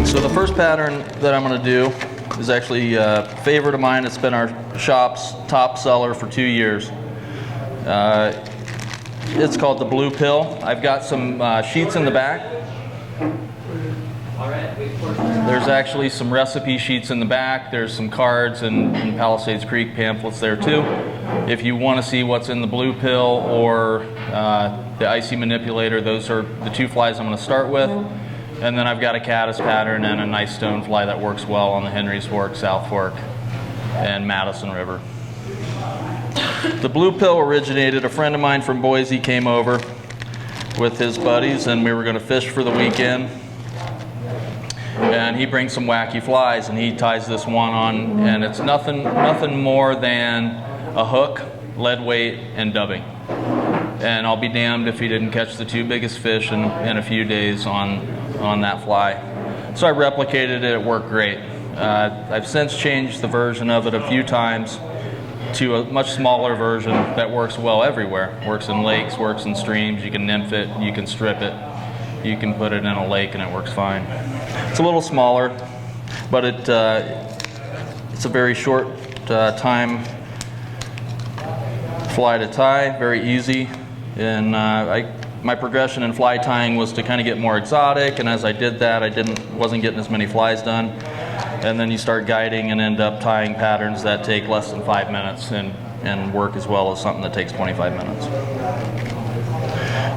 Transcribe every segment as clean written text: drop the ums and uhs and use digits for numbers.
So the first pattern that I'm going to do is actually a favorite of mine. It's been our shop's top seller for 2 years. It's called the Blue Pill. I've got some sheets in the back. There's actually some recipe sheets in the back. There's some cards and Palisades Creek pamphlets there too. If you want to see what's in the Blue Pill or the Icy Manipulator, those are the two flies I'm going to start with. And then I've got a caddis pattern and a nice stone fly that works well on the Henry's Fork, South Fork, and Madison River. The Blue Pill originated, a friend of mine from Boise came over with his buddies and we were going to fish for the weekend. And he brings some wacky flies and he ties this one on, and it's nothing more than a hook, lead weight, and dubbing. And I'll be damned if he didn't catch the two biggest fish in a few days on that fly. So I replicated it, it worked great. I've since changed the version of it a few times to a much smaller version that works well everywhere. Works in lakes, works in streams, you can nymph it, you can strip it, you can put it in a lake and it works fine. It's a little smaller, but it's a very short time fly to tie, very easy. And my progression in fly tying was to kind of get more exotic, and as I did that, wasn't getting as many flies done. And then you start guiding and end up tying patterns that take less than 5 minutes and work as well as something that takes 25 minutes.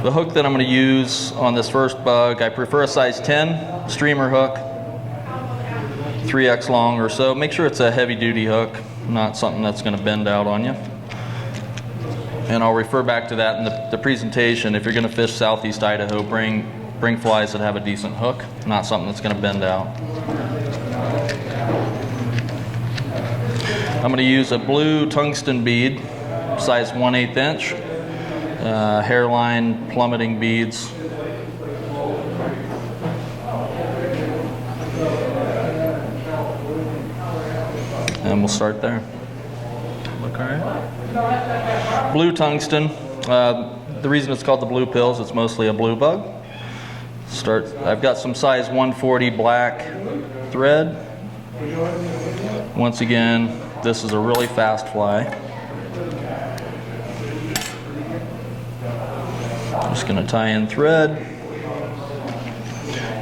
The hook that I'm going to use on this first bug, I prefer a size 10 streamer hook, 3x long or so. Make sure it's a heavy duty hook, not something that's going to bend out on you. And I'll refer back to that in the presentation. If you're going to fish southeast Idaho, bring flies that have a decent hook, not something that's going to bend out. I'm going to use a blue tungsten bead, size 1/8 inch, hairline plummeting beads. And we'll start there. Look all right. Blue tungsten. The reason it's called the Blue Pill is it's mostly a blue bug. I've got some size 140 black thread. Once again, this is a really fast fly. I'm just going to tie in thread.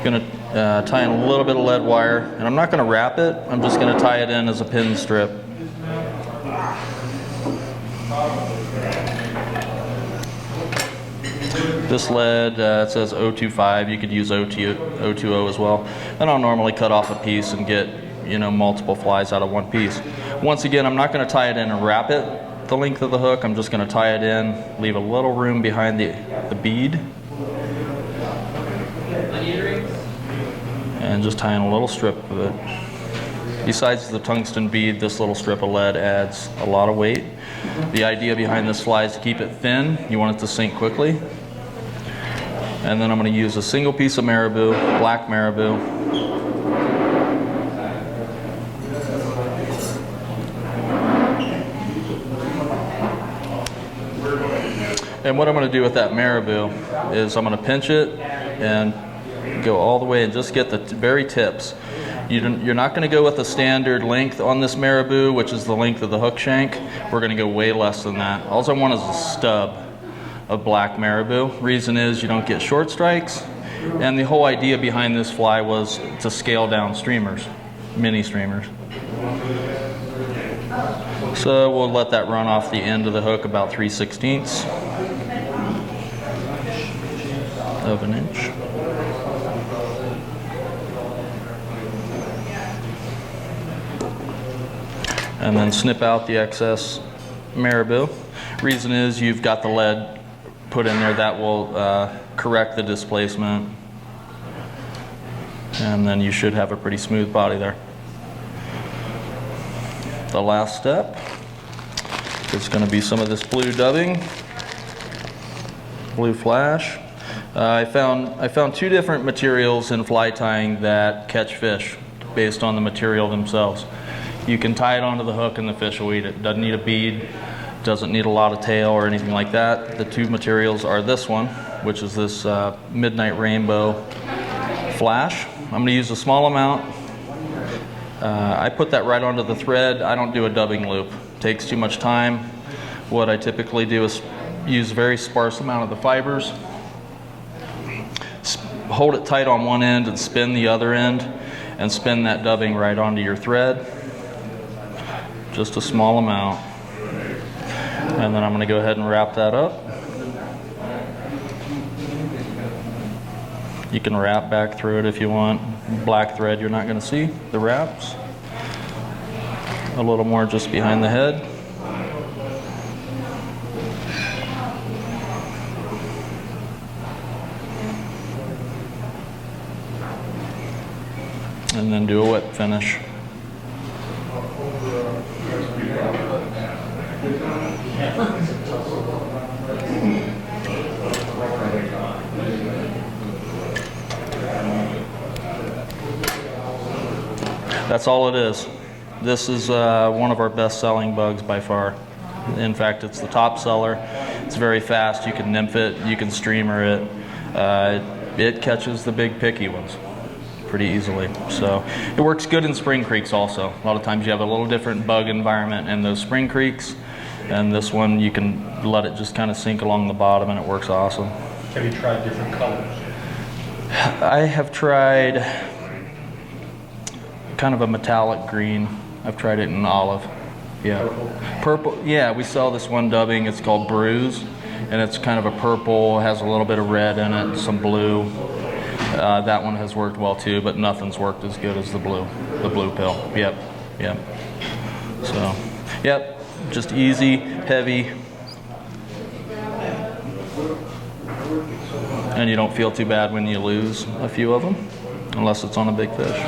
Going to tie in a little bit of lead wire, and I'm not going to wrap it. I'm just going to tie it in as a pin strip. This lead, it says 025. You could use 020 as well. And I'll normally cut off a piece and get, multiple flies out of one piece. Once again, I'm not going to tie it in and wrap it the length of the hook. I'm just going to tie it in, leave a little room behind the bead, and just tie in a little strip of it. Besides the tungsten bead, this little strip of lead adds a lot of weight. The idea behind this fly is to keep it thin. You want it to sink quickly. And then I'm going to use a single piece of marabou, black marabou. And what I'm going to do with that marabou is I'm going to pinch it and go all the way and just get the very tips. You're not going to go with the standard length on this marabou, which is the length of the hook shank. We're going to go way less than that. All I want is a stub of black marabou. Reason is you don't get short strikes, and the whole idea behind this fly was to scale down streamers, mini streamers. So we'll let that run off the end of the hook about 3/16 of an inch. And then snip out the excess marabou. Reason is you've got the lead put in there that will correct the displacement, and then you should have a pretty smooth body there. The last step is going to be some of this blue dubbing, blue flash. I found two different materials in fly tying that catch fish based on the material themselves. You can tie it onto the hook and the fish will eat it. Doesn't need a bead, doesn't need a lot of tail or anything like that. The two materials are this one, which is this Midnight Rainbow flash. I'm going to use a small amount. I put that right onto the thread. I don't do a dubbing loop. It takes too much time. What I typically do is use a very sparse amount of the fibers, hold it tight on one end and spin the other end, and spin that dubbing right onto your thread. Just a small amount. And then I'm going to go ahead and wrap that up. You can wrap back through it if you want. Black thread you're not going to see the wraps. A little more just behind the head. And then do a wet finish. That's all it is. This is one of our best selling bugs by far. In fact, it's the top seller. It's very fast. You can nymph it, you can streamer it. It catches the big picky ones pretty easily. So it works good in spring creeks also. A lot of times you have a little different bug environment in those spring creeks, and this one you can let it just kind of sink along the bottom and it works awesome. Have you tried different colors? I have tried kind of a metallic green. I've tried it in olive. Yeah. Purple. Yeah, we sell this one dubbing. It's called Bruise, and it's kind of a purple, has a little bit of red in it, some blue. That one has worked well too, but nothing's worked as good as the blue pill. Yep. So, yep, just easy, heavy, and you don't feel too bad when you lose a few of them, unless it's on a big fish.